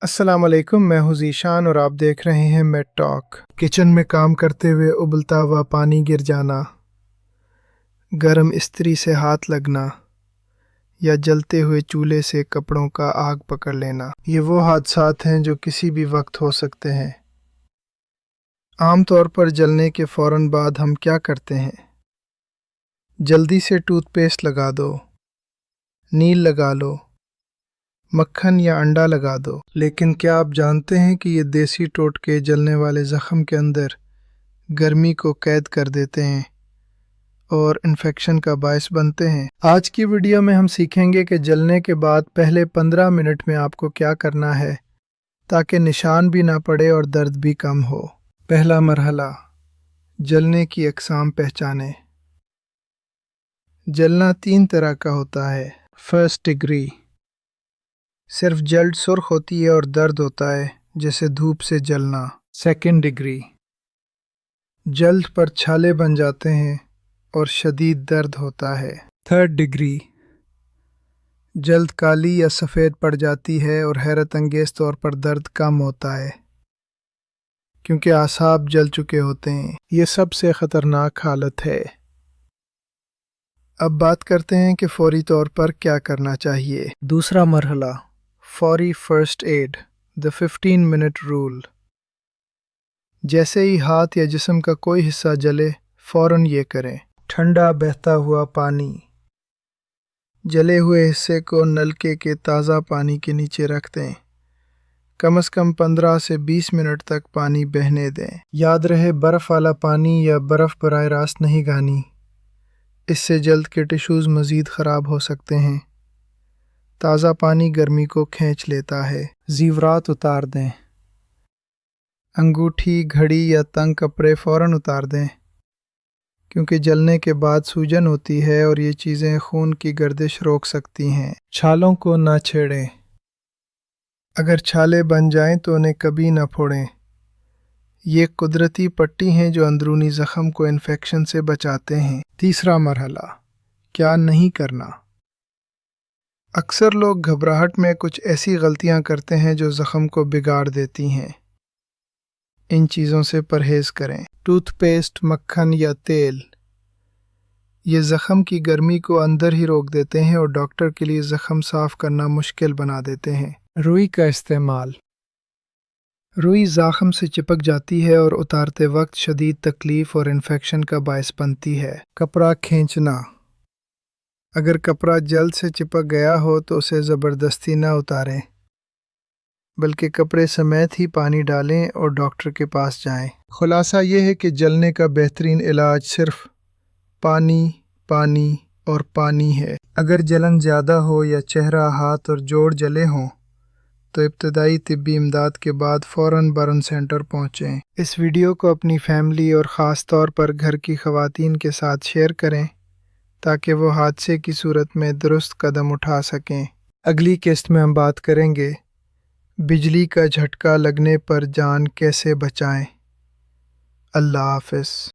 अस्सलाम वालेकुम, मैं हूं ज़ीशान और आप देख रहे हैं मेट टॉक। किचन में काम करते हुए उबलता हुआ पानी गिर जाना, गर्म इस्त्री से हाथ लगना या जलते हुए चूल्हे से कपड़ों का आग पकड़ लेना, ये वो हादसात हैं जो किसी भी वक्त हो सकते हैं। आम तौर पर जलने के फ़ौरन बाद हम क्या करते हैं? जल्दी से टूथपेस्ट लगा दो, नील लगा लो, मक्खन या अंडा लगा दो। लेकिन क्या आप जानते हैं कि ये देसी टोटके जलने वाले ज़ख़म के अंदर गर्मी को कैद कर देते हैं और इन्फेक्शन का बायस बनते हैं? आज की वीडियो में हम सीखेंगे कि जलने के बाद पहले 15 मिनट में आपको क्या करना है ताकि निशान भी ना पड़े और दर्द भी कम हो। पहला मरहला, जलने की अक़साम पहचानें। जलना 3 तरह का होता है। फर्स्ट डिग्री, सिर्फ जल्द सुर्ख होती है और दर्द होता है, जैसे धूप से जलना। सेकेंड डिग्री, जल्द पर छाले बन जाते हैं और शदीद दर्द होता है। थर्ड डिग्री, जल्द काली या सफ़ेद पड़ जाती है और हैरत अंगेज़ तौर पर दर्द कम होता है क्योंकि आसाब जल चुके होते हैं। ये सबसे ख़तरनाक हालत है। अब बात करते हैं कि फ़ौरी तौर पर क्या करना चाहिए। दूसरा मरहला, फौरी first aid, the 15 minute rule. जैसे ही हाथ या जिस्म का कोई हिस्सा जले, फ़ौरन ये करें। ठंडा बहता हुआ पानी, जले हुए हिस्से को नलके के ताज़ा पानी के नीचे रख दें। कम से कम 15 से 20 मिनट तक पानी बहने दें। याद रहे, बर्फ़ वाला पानी या बर्फ़ बराह रास्त नहीं गानी, इससे जल्द के टिश्यूज़ मज़ीद ख़राब हो सकते हैं। ताज़ा पानी गर्मी को खींच लेता है। ज़ीवरात उतार दें। अंगूठी, घड़ी या तंग कपड़े फ़ौरन उतार दें क्योंकि जलने के बाद सूजन होती है और ये चीज़ें खून की गर्दिश रोक सकती हैं। छालों को ना छेड़ें। अगर छाले बन जाएं तो उन्हें कभी ना फोड़ें। ये कुदरती पट्टी हैं जो अंदरूनी ज़ख़म को इन्फेक्शन से बचाते हैं। तीसरा मरहला, क्या नहीं करना। अक्सर लोग घबराहट में कुछ ऐसी गलतियां करते हैं जो ज़ख़म को बिगाड़ देती हैं। इन चीज़ों से परहेज़ करें। टूथपेस्ट, मक्खन या तेल, ये ज़ख़म की गर्मी को अंदर ही रोक देते हैं और डॉक्टर के लिए ज़ख़म साफ़ करना मुश्किल बना देते हैं। रुई का इस्तेमाल, रुई ज़ख़म से चिपक जाती है और उतारते वक्त शदीद तकलीफ़ और इन्फेक्शन का बायस बनती है। कपड़ा खींचना, अगर कपड़ा जल्द से चिपक गया हो तो उसे ज़बरदस्ती न उतारें, बल्कि कपड़े समेत ही पानी डालें और डॉक्टर के पास जाएं। खुलासा ये है कि जलने का बेहतरीन इलाज सिर्फ पानी, पानी और पानी है। अगर जलन ज़्यादा हो या चेहरा, हाथ और जोड़ जले हों तो इब्तदाई तिब्बी इमदाद के बाद फ़ौरन बर्न सेंटर पहुँचें। इस वीडियो को अपनी फैमिली और ख़ास तौर पर घर की ख़वातीन के साथ शेयर करें ताकि वो हादसे की सूरत में दुरुस्त कदम उठा सकें। अगली किस्त में हम बात करेंगे बिजली का झटका लगने पर जान कैसे बचाएं। अल्लाह हाफ़िज़।